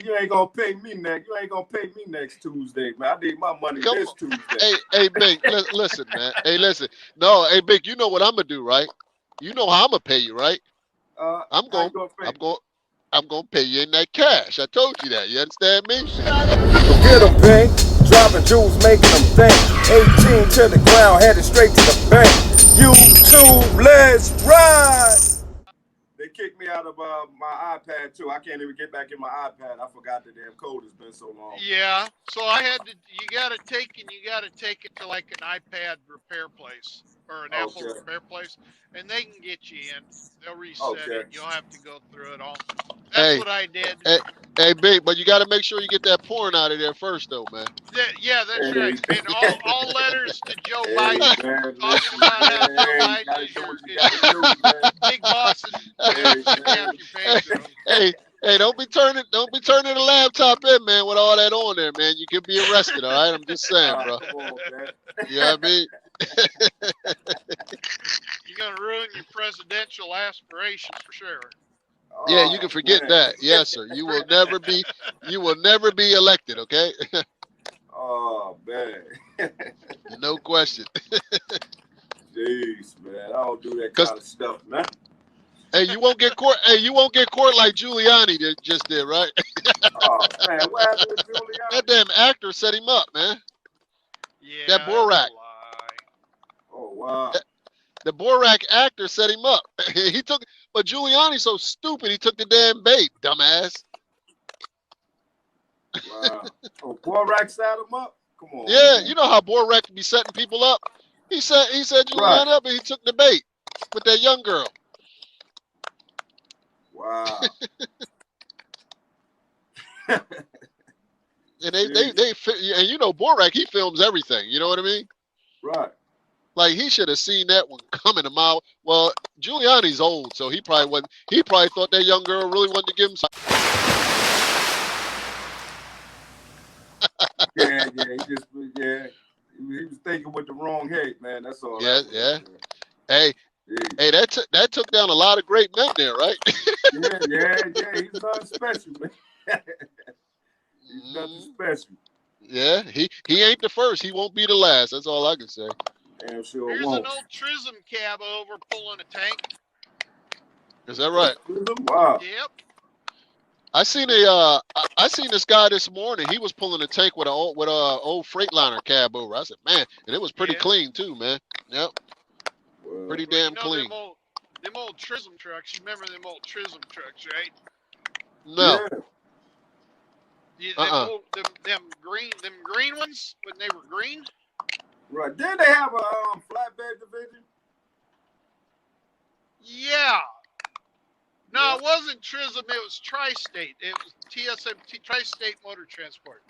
You ain't gonna pay me next. You ain't gonna pay me next Tuesday, man. I need my money Come this on. Tuesday. Hey, Big, listen, man. Hey, listen. No, hey, Big, you know what I'm gonna do, right? You know how I'm gonna pay you, right? I'm How you going, gonna I'm pay? going, I'm gonna pay you in that cash. I told you that. You understand me? Get them pink, dropping jewels, making them think. 18 to the ground, headed straight to the bank. YouTube, let's ride. They kicked me out of my iPad too. I can't even get back in my iPad. I forgot the damn code. It's been so long. Yeah, so I had to. You got to take it to like an iPad repair place or an Apple Okay. repair place, and they can get you in. They'll reset Okay. it. You'll have to go through it all. That's Hey, what I did. hey, hey, Big, but you got to make sure you get that porn out of there first, though, man. Yeah, that's Hey, right. And all letters to Joe hey, Biden, man, talking listen, about how Joe man, you Biden gotta is do your what you gotta do, man. big boss and Hey, shooting man. out your payroll. Hey, hey, don't be turning the laptop in, man, with all that on there, man. You could be arrested, all right? I'm just saying, bro. Come on, man. You know what I mean? You're gonna ruin your presidential aspirations for sure. Yeah, you Oh can forget man. that. Yes, sir. You will never be elected, okay? Oh man. No question. Jeez, man. I don't do that Cause kind of stuff, man. hey, you won't get court. Hey, you won't get court like Giuliani just did, right? Oh man, what happened with That Giuliani? damn actor set him up, man. That Yeah, that's a Borak. lie. Oh wow. That, the Borak actor set him up. But Giuliani's so stupid. He took the damn bait, dumbass. Wow. Oh, Borax set him up? Come on, Yeah, man. you know how Borak be setting people up. He set Right. Giuliani up, and he took the bait with that young girl. Wow. And Jeez. and you know Borak, he films everything. You know what I mean? Right. Like he should have seen that one coming a mile. Well, Giuliani's old, so he probably wasn't. He probably thought that young girl really wanted to give him some. Yeah, yeah. Yeah. He was thinking with the wrong head, man. That's all Yeah, that was, yeah. man. Hey, Jeez. hey, that took down a lot of great men there, right? Yeah, yeah, yeah. He's nothing special, man. He's nothing Mm, special. yeah, he ain't the first. He won't be the last. That's all I can say. Damn sure Here's an won't. old Trism cab over pulling a tank. Is that right? Wow. Yep. I seen this guy this morning. He was pulling a tank with a old Freightliner cab over. I said, man, and it was pretty Yeah. clean too, man. Yep, Well, pretty Well, you damn know clean. them old Trism trucks. You remember them old Trism trucks, right? No, yeah. Them uh-uh. old them green ones when they were green. Right. Did they have a flatbed division? Yeah. No, Yeah. it wasn't Trism. It was Tri-State. It was TSMT, Tri-State Motor Transport.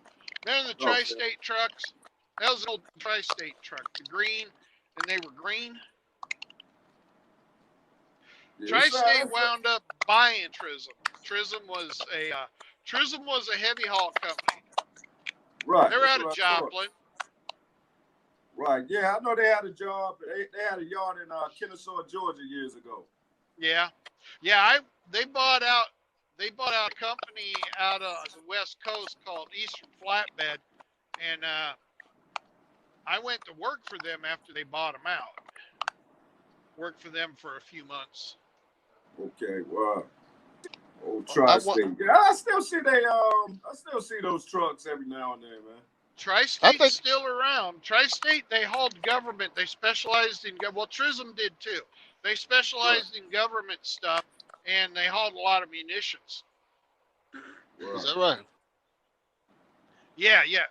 Remember the Okay. Tri-State trucks? That was an old Tri-State truck. The green, and they were green. Yeah, Tri-State wound up buying Trism. Trism was a heavy haul company. right. They were That's out of what I thought. Joplin. Right. Yeah, I know they had a job. They had a yard in Kennesaw, Georgia, years ago. Yeah, yeah. They bought out a company out of the West Coast called Eastern Flatbed, and I went to work for them after they bought them out. Worked for them for a few months. Okay. Wow. Old I want. tri-state. Yeah, I still see those trucks every now and then, man. I Tri-State's think. still around. Tri-State, they hauled government. They specialized in well, Trism did too. They Right. specialized in government stuff, and they hauled a lot of munitions. Is Right. that right? Yeah, yeah.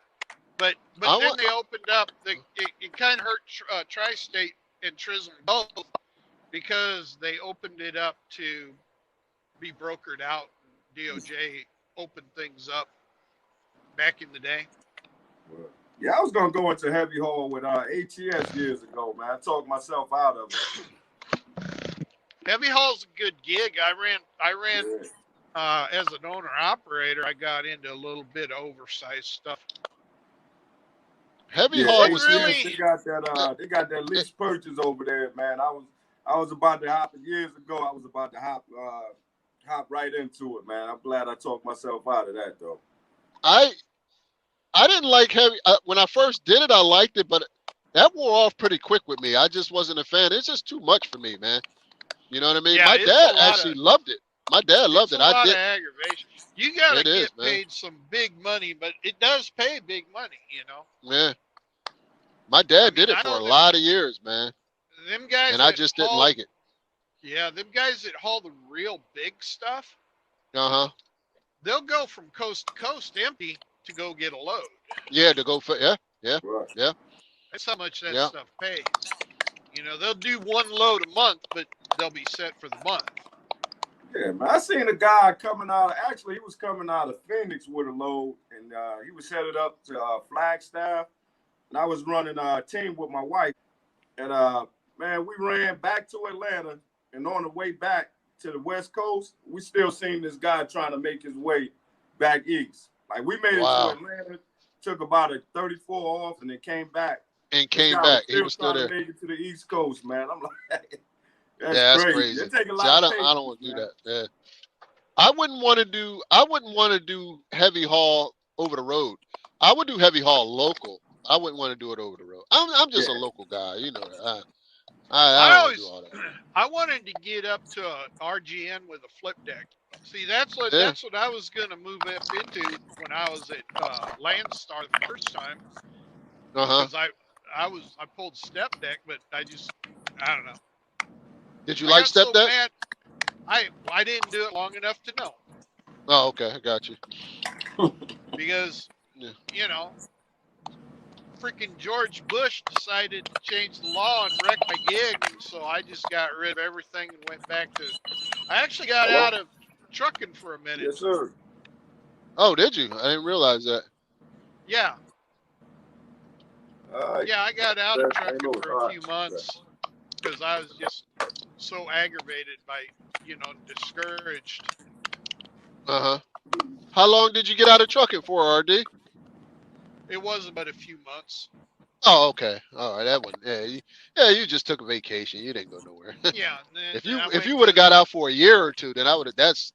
But I then want. they opened up. It kind of hurt Tri-State and Trism both because they opened it up to be brokered out. DOJ opened things up back in the day. Right. Yeah, I was gonna go into heavy haul with ATS years ago, man. I talked myself out of it. Heavy haul's a good gig. I ran Yeah. as an owner operator. I got into a little bit of oversized stuff. Heavy Yeah, haul Wasn't was here. ATS, really. they got that lease purchase over there, man. I was about to hop years ago. I was about to hopped right into it, man. I'm glad I talked myself out of that, though. I didn't like heavy. When I first did it, I liked it, but that wore off pretty quick with me. I just wasn't a fan. It's just too much for me, man. You know what I mean? Yeah, My it's dad a lot actually of loved it. My dad loved it's it. a I lot did. of aggravation. You gotta It is, get man. paid some big money, but it does pay big money, you know. Yeah. My I dad mean, did it I for a know lot of years, man. them guys And I that just didn't haul, like it. yeah, them guys that haul the real big stuff, Uh-huh. they'll go from coast to coast empty to go get a load. Yeah, to go for yeah. Right. That's how much that Yeah. stuff pays. You know, they'll do one load a month, but they'll be set for the month. Yeah, man. I seen a guy coming out. Actually, he was coming out of Phoenix with a load, and he was headed up to Flagstaff. And I was running a team with my wife. And, man, we ran back to Atlanta. And on the way back to the West Coast, we still seen this guy trying to make his way back east. Like, we made it Wow. to Atlanta, took about a 34 off, and then came back. And This came guy back. He was still trying there. to make it to the East Coast, man. I'm like, Yeah, that's crazy. crazy. It take a See, lot I of don't patience, want to do man. that. Yeah. I wouldn't want to do heavy haul over the road. I would do heavy haul local. I wouldn't want to do it over the road. I'm just a local guy, you know that. I don't want to do all that. I wanted to get up to a RGN with a flip deck. See, that's what Yeah. I was gonna move up into when I was at Landstar the first time. Uh-huh. Because I pulled step deck, but I don't know. Did you I like got step so deck? mad. I didn't do it long enough to know. Oh, okay, I got you. Because Yeah. you know, freaking George Bush decided to change the law and wreck my gig, and so I just got rid of everything and went back to. I actually got out of trucking for a minute. Yes, sir. Oh, did you? I didn't realize that. Yeah, yeah, I got out of I trucking know. for a few months because I was just so aggravated by, discouraged. Uh-huh. How long did you get out of trucking for, RD? It was but a few months. Oh, okay. All right, that one. Yeah, you just took a vacation. You didn't go nowhere. Yeah. And then if you would have got out for a year or two, then I would have. That's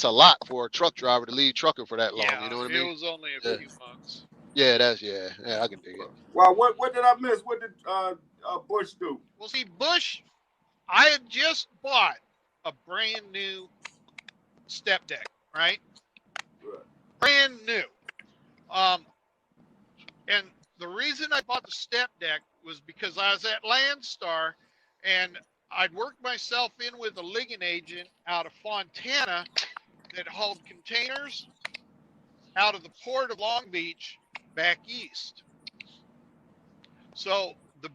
a lot for a truck driver to leave trucking for that long. Yeah, you know what I mean? It was only a few months. Yeah, I can dig it. Well, what did I miss? What did Bush do? Well, see, Bush, I had just bought a brand new step deck, right? Brand new. And the reason I bought the step deck was because I was at Landstar and I'd worked myself in with a ligging agent out of Fontana that hauled containers out of the port of Long Beach back east. So the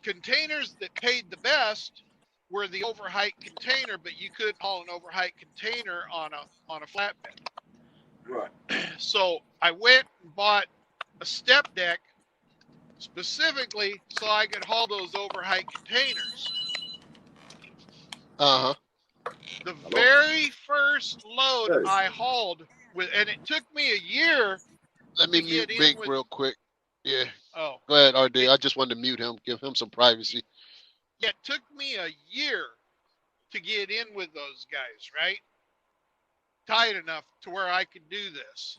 containers that paid the best were the overheight container, but you couldn't haul an overheight container on a flatbed. Right. So I went and bought a step deck specifically so I could haul those overheight containers. Uh-huh. The very first load I hauled and it took me a year. Let me mute Bink real quick. Yeah. Oh. Go ahead, RD. I just wanted to mute him, give him some privacy. Yeah, it took me a year to get in with those guys, right? Tight enough to where I could do this.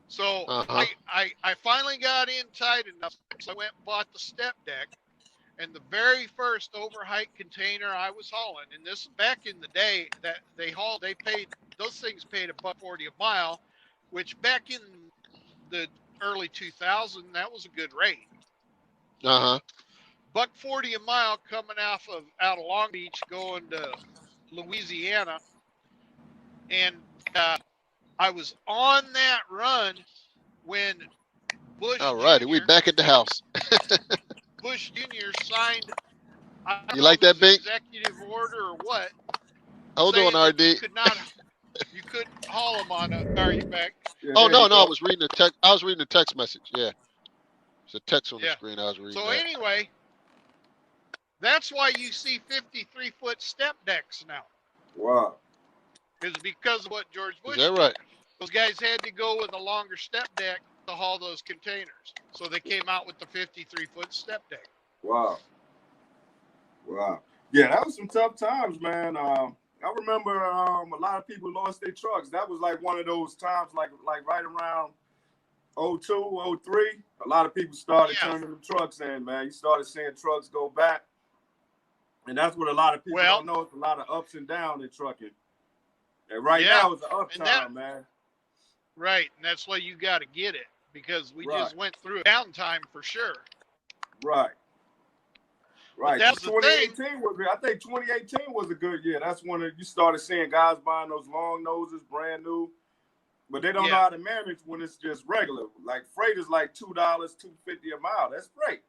So I finally got in tight enough, so I went and bought the step deck. And the very first overheight container I was hauling, and this back in the day that those things paid $1.40 a mile, which back in the early 2000s, that was a good rate. Uh-huh. $1.40 a mile coming out of Long Beach going to Louisiana. And I was on that run when Bush All righty, Jr. we back at the house. Bush Jr. signed. You like that, Bink? Executive order or what? Hold on, RD. You couldn't haul them on a. Are you back? Yeah, oh no, I was reading the text. I was reading the text message. Yeah, it's a text on the screen. I was reading. So anyway, that's why you see 53-foot step decks now. Wow. It's because of what George Bush. Is that right? Those guys had to go with a longer step deck to haul those containers, so they came out with the 53-foot step deck. Wow. Yeah, that was some tough times, man. I remember a lot of people lost their trucks. That was like one of those times, like right around 02, 03. A lot of people started turning them trucks in, man. You started seeing trucks go back. And that's what a lot of people don't know. It's a lot of ups and downs in trucking. And right now it's an up time, man. Right, and that's why you got to get it, because we just went through a downtime for sure. Right. Right. That's 2018 was good. I think 2018 was a good year. That's when you started seeing guys buying those long noses, brand new. But they don't know how to manage when it's just regular. Like freight is like $2, $2.50 a mile. That's great.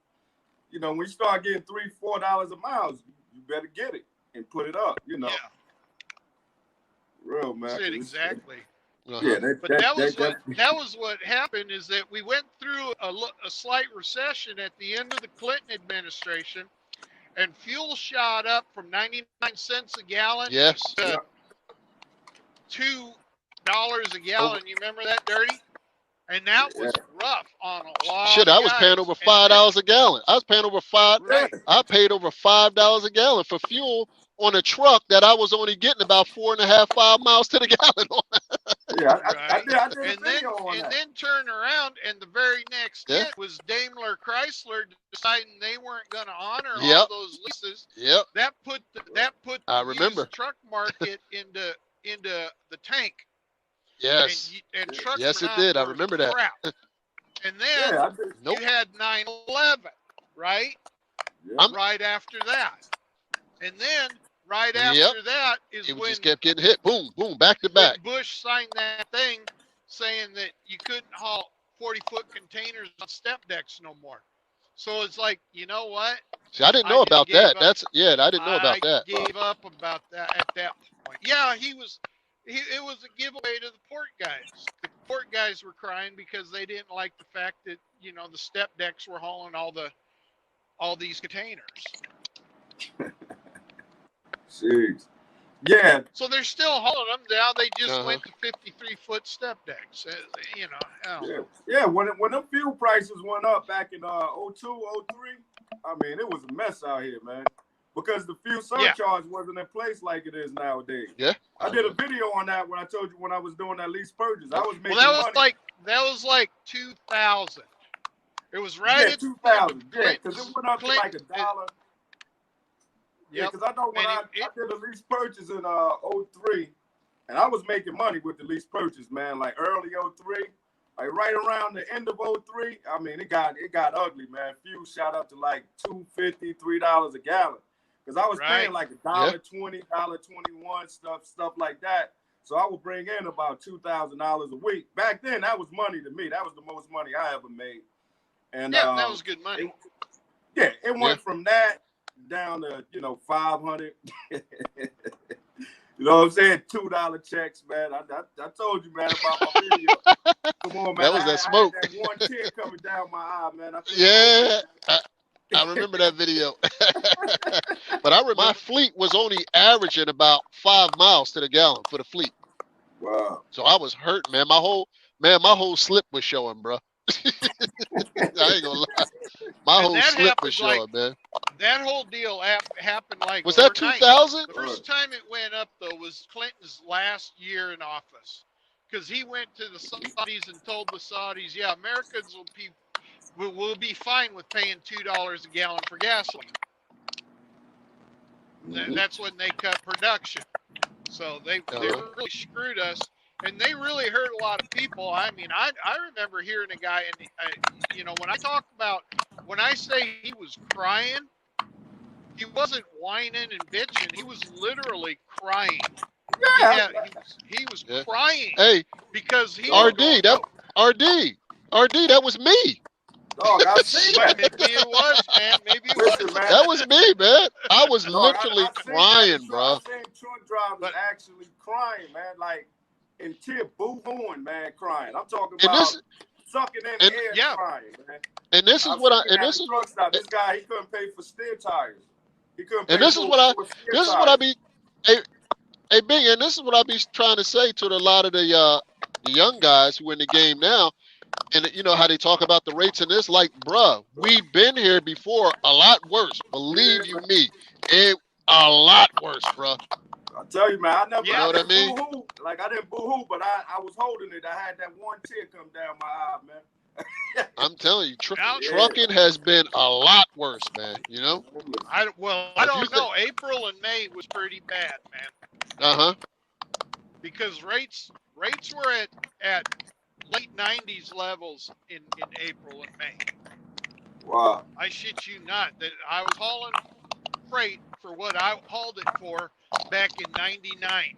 You know, when you start getting $3, $4 a mile, you better get it and put it up. You know. Yeah. Real man. That's it, exactly. Yeah, but that was what happened, is that we went through a slight recession at the end of the Clinton administration, and fuel shot up from 99 cents a gallon to $2 a gallon. You remember that, Dirty? And that was rough on a lot. Shit, I was paying over $5 a gallon. I was paying over I paid over $5 a gallon for fuel on a truck that I was only getting about 4.5, 5 miles to the gallon on. I did a video on that. And then turn around, and the very next hit was Daimler Chrysler deciding they weren't going to honor all those leases. That put the used truck market into the tank. Yes. And trucks it did. I remember that. And then you had 9/11, right? Right after that. And then right after that is when just kept getting hit. Boom, boom, back to back. Bush signed that thing saying that you couldn't haul 40-foot containers on step decks no more. So it's like, you know what? See, I didn't know about that. I didn't know about that. I gave up about that at that point. Yeah, it was a giveaway to the port guys. The port guys were crying because they didn't like the fact that, you know, the step decks were hauling all these containers. Jeez. Yeah. So they're still hauling them now. They just went to 53-foot step decks. You know. Yeah. When them fuel prices went up back in 02, 03, I mean, it was a mess out here, man. Because the fuel surcharge wasn't in place like it is nowadays. Yeah. I did a video on that when I told you when I was doing that lease purchase. I was making money. That was like 2000. It was right at 2000. Yeah, because it went up to like $1. Yeah, because I know when I did a lease purchase in 03, and I was making money with the lease purchase, man, like early 03, like right around the end of 03, I mean, it got ugly, man. Fuel shot up to like $2.50, $3 a gallon. Because I was paying like $1.20, $1.21, stuff like that. So I would bring in about $2,000 a week. Back then, that was money to me. That was the most money I ever made. And that was good money. It went from that down to, 500. You know what I'm saying? $2 checks, man. I told you, man, about my video. Come on, man. That was that smoke. I had that one tear coming down my eye, man. I remember that video. But I remember my fleet was only averaging about 5 miles to the gallon for the fleet. Wow. So I was hurt, man. My whole slip was showing, bro. I ain't gonna lie. My whole slip was showing, man. That whole deal happened like was overnight. That 2000? The first time it went up though was Clinton's last year in office, because he went to the Saudis and told the Saudis, "Yeah, Americans will be fine with paying $2 a gallon for gasoline." That's when they cut production. So they really screwed us. And they really hurt a lot of people. I mean, I remember hearing a guy, and when I say he was crying, he wasn't whining and bitching. He was literally crying. Yeah, he was crying. Hey, because he RD, that was me. Oh, I see that. Maybe it was, man. Maybe it was. Man. That was me, man. I was literally crying, bro. I've seen truck drivers actually crying, man. Like, in tear, boo-hooing, man, crying. I'm talking about sucking in air, crying, man. And this is this guy, he couldn't pay for steer tires. He couldn't pay and this for is what I be, hey, Big, and this is what I be trying to say to a lot of the young guys who are in the game now. And you know how they talk about the rates in this, like, bruh, we've been here before, a lot worse. Believe you me, a lot worse, bruh. I tell you, man, I never, You know I what I didn't mean? boo-hoo. Like, I didn't boo-hoo, but I was holding it. I had that one tear come down my eye, man. I'm telling you, Now, trucking has been a lot worse, man. You know? I If you don't think, know. April and May was pretty bad, man, uh-huh. because rates were at late 90s levels in April and May. Wow. I shit you not that I was hauling freight for what I hauled it for back in '99.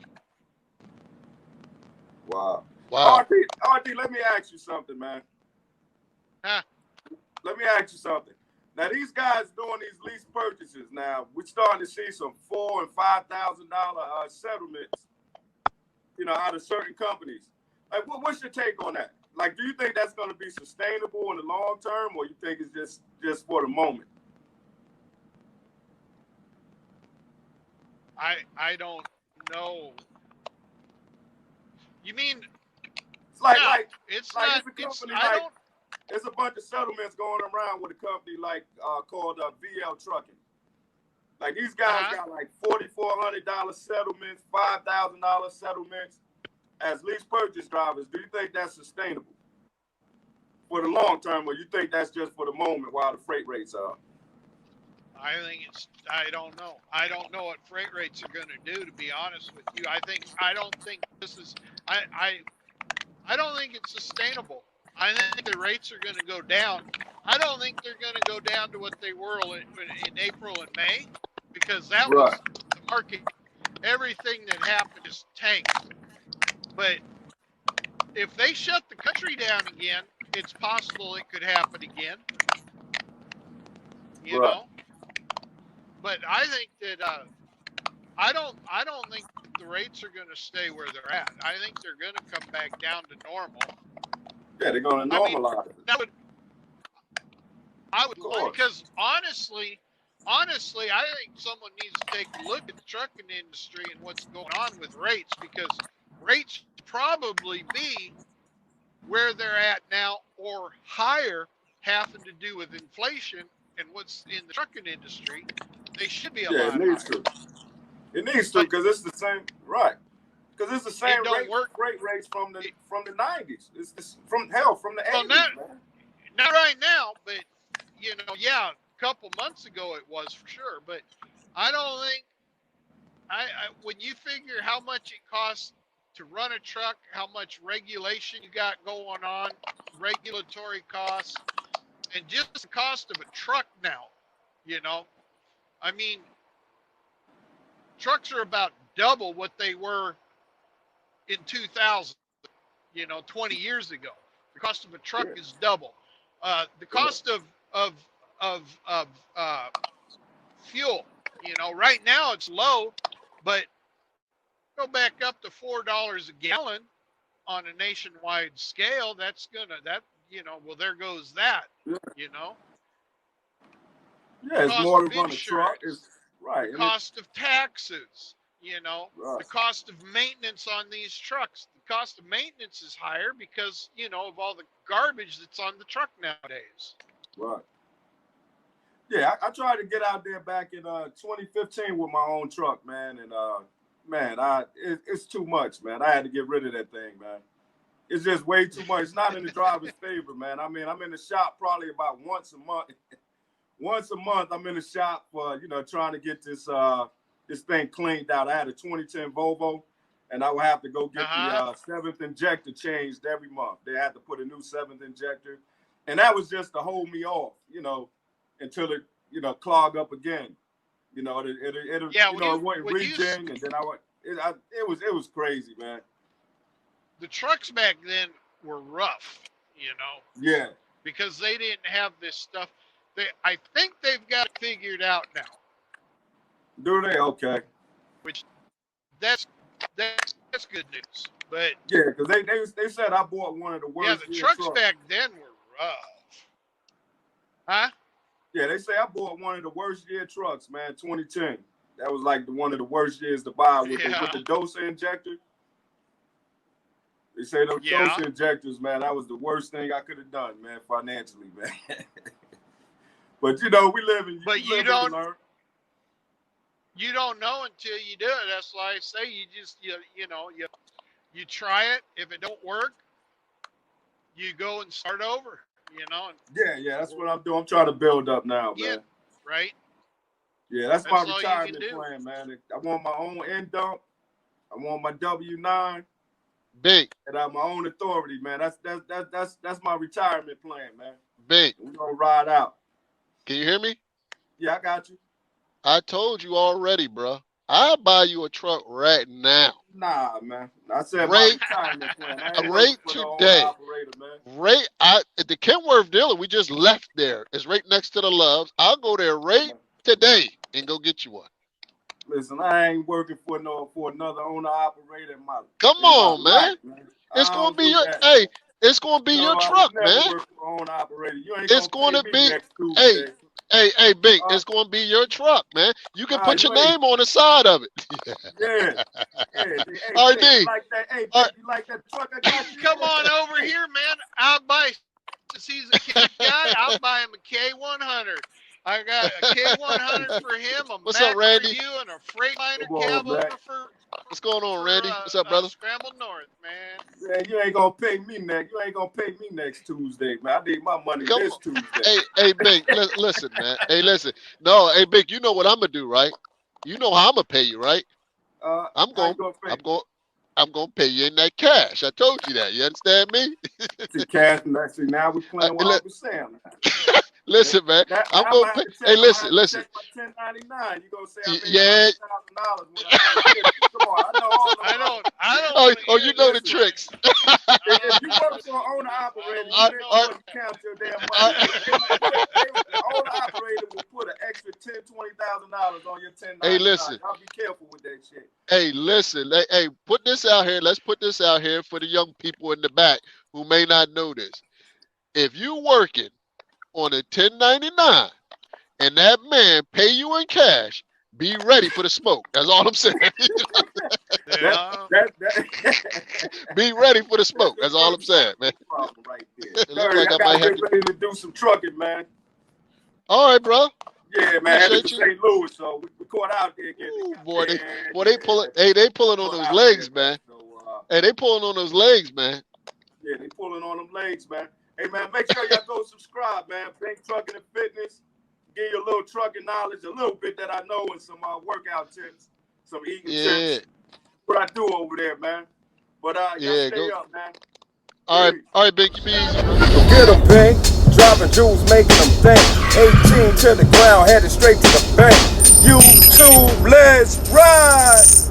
Wow. Wow. RD, let me ask you something, man. Huh? Let me ask you something. Now, these guys doing these lease purchases now, we're starting to see some $4,000 and $5,000 settlements, you know, out of certain companies. Like, what's your take on that? Like, do you think that's going to be sustainable in the long term, or you think it's just for the moment? I don't know. You mean It's like, no? like, It's like not. it's a It's company I like, don't. there's a bunch of settlements going around with a company like called VL Trucking. Like, these guys got like $4,400 settlements, $5,000 settlements as lease purchase drivers. Do you think that's sustainable for the long term, or you think that's just for the moment while the freight rates are? I think it's. I don't know. I don't know what freight rates are going to do. To be honest with you, I don't think this is. I don't think it's sustainable. I think the rates are going to go down. I don't think they're going to go down to what they were in April and May, because that Right. was the market. Everything that happened just tanked. But if they shut the country down again, it's possible it could happen again. You Right. know. But I think that I don't think the rates are going to stay where they're at. I think they're going to come back down to normal. Yeah, they're going to I mean, normalize it. I would because honestly, I think someone needs to take a look at the trucking industry and what's going on with rates, because rates probably be where they're at now or higher, having to do with inflation and what's in the trucking industry. They should be a Yeah, lot it needs higher. to. It needs to, because it's the same, right? Because it's the same freight rates from the 90s. It's from the 80s, not, man. not right now, but you know, yeah, a couple months ago it was for sure. But I don't think when you figure how much it costs to run a truck, how much regulation you got going on, regulatory costs, and just the cost of a truck now, you know, I mean, trucks are about double what they were in 2000, you know, 20 years ago. The cost of a truck is double. The cost of fuel, you know, right now it's low, but go back up to $4 a gallon on a nationwide scale. You know, well, there goes that, you know. Yeah, it's more to run a truck. It's right. The cost of taxes, you know, right. The cost of maintenance on these trucks. The cost of maintenance is higher because, you know, of all the garbage that's on the truck nowadays. Right. Yeah, I tried to get out there back in 2015 with my own truck, man, and man, it's too much, man. I had to get rid of that thing, man. It's just way too much. It's not in the driver's favor, man. I mean, I'm in the shop probably about once a month. Once a month, I'm in the shop for, you know, trying to get this thing cleaned out. I had a 2010 Volvo, and I would have to go get the seventh injector changed every month. They had to put a new seventh injector, and that was just to hold me off, you know, until it, you know, clog up again. You know, it went regen, and then it was crazy, man. The trucks back then were rough, you know. Yeah. Because they didn't have this stuff. I think they've got it figured out now. Do they? Okay. Which that's good news. But yeah, because they said I bought one of the worst. Yeah, the trucks back then were rough. Huh? Yeah, they say I bought one of the worst year trucks, man. 2010. That was like one of the worst years to buy with the doser injector. They say those doser injectors, man, that was the worst thing I could have done, man, financially, man. But you know, we live in. But you you don't know until you do it. That's why I say you try it. If it don't work, you go and start over. Yeah, that's what I'm doing. I'm trying to build up now, Yeah, man. right. Yeah, that's my all you retirement can do. plan, man. I want my own end dump. I want my W-9. Big. And I have my own authority, man. That's my retirement plan, man. Big. We're gonna ride out. Can you hear me? Yeah, I got you. I told you already, bro. I'll buy you a truck right now. Nah, man. I said my Right, retirement plan. I ain't right working for no today. owner-operator, man. Right at the Kenworth dealer, we just left there. It's right next to the Loves. I'll go there right today and go get you one. Listen, I ain't working for another owner-operator in my Come in my on, life, man. man. It's I gonna don't be do your that. it's gonna be your No, I truck, would never man. work for an owner-operator. You ain't It's gonna gonna pay me be next Tuesday. hey, Big, it's gonna be your truck, man. You can put your name on the side of it. Yeah. Hey, RD. Big, you like that? Hey, Big, you like that truck I got you? Come on over here, man. I'll buy. Since he's a kid guy, I'll buy him a K100. I got a K100 for him, a What's Mac up, Randy? for you, and a Freightliner Come on, cab man. over for What's going on, Randy? What's up, brother? Scramble North, man. Man, you ain't gonna pay me next Tuesday, man. I need my money this Tuesday. Hey, Big, listen, man. Hey, listen. No, hey, Big, you know what I'm gonna do, right? You know how I'm gonna pay you, right? I'm gonna pay you in that cash. I told you that. You understand me? See, cash, now we playing with Uncle Sam. Listen, man. I'm gonna pay. Hey, listen. Check my 1099. You gonna say I made Yeah. $100,000 when come on, I know all of them. I don't. You know the tricks. If you work for an owner operator, you didn't want to count your damn money. The owner operator will put an extra $10,000-$20,000 on your 1099. Hey, listen. Y'all be careful with that shit. Hey, listen. Hey, put this out here. Let's put this out here for the young people in the back who may not know this. If you working on a 1099 and that man pay you in cash, be ready for the smoke. That's all I'm saying. Be ready for the smoke. That's all I'm saying, man. Right there. It looks like I might have to ready to do some trucking, man. All right, bro. Yeah, man. Headed to St. Louis, so we caught out there. They pulling. Hey, they pulling on those legs, man. Hey, they pulling on those legs, man. Yeah, they pulling on them legs, man. Hey, man, make sure y'all go subscribe, man. Pink Trucking and Fitness. Give you a little trucking knowledge, a little bit that I know, and some workout tips, some eating tips. What I do over there, man. But y'all stay up, man. All right, Big, you be easy, bro. Get 'em, Pink. Dropping jewels, making them think. 18 to the ground, headed straight to the bank. YouTube, let's ride.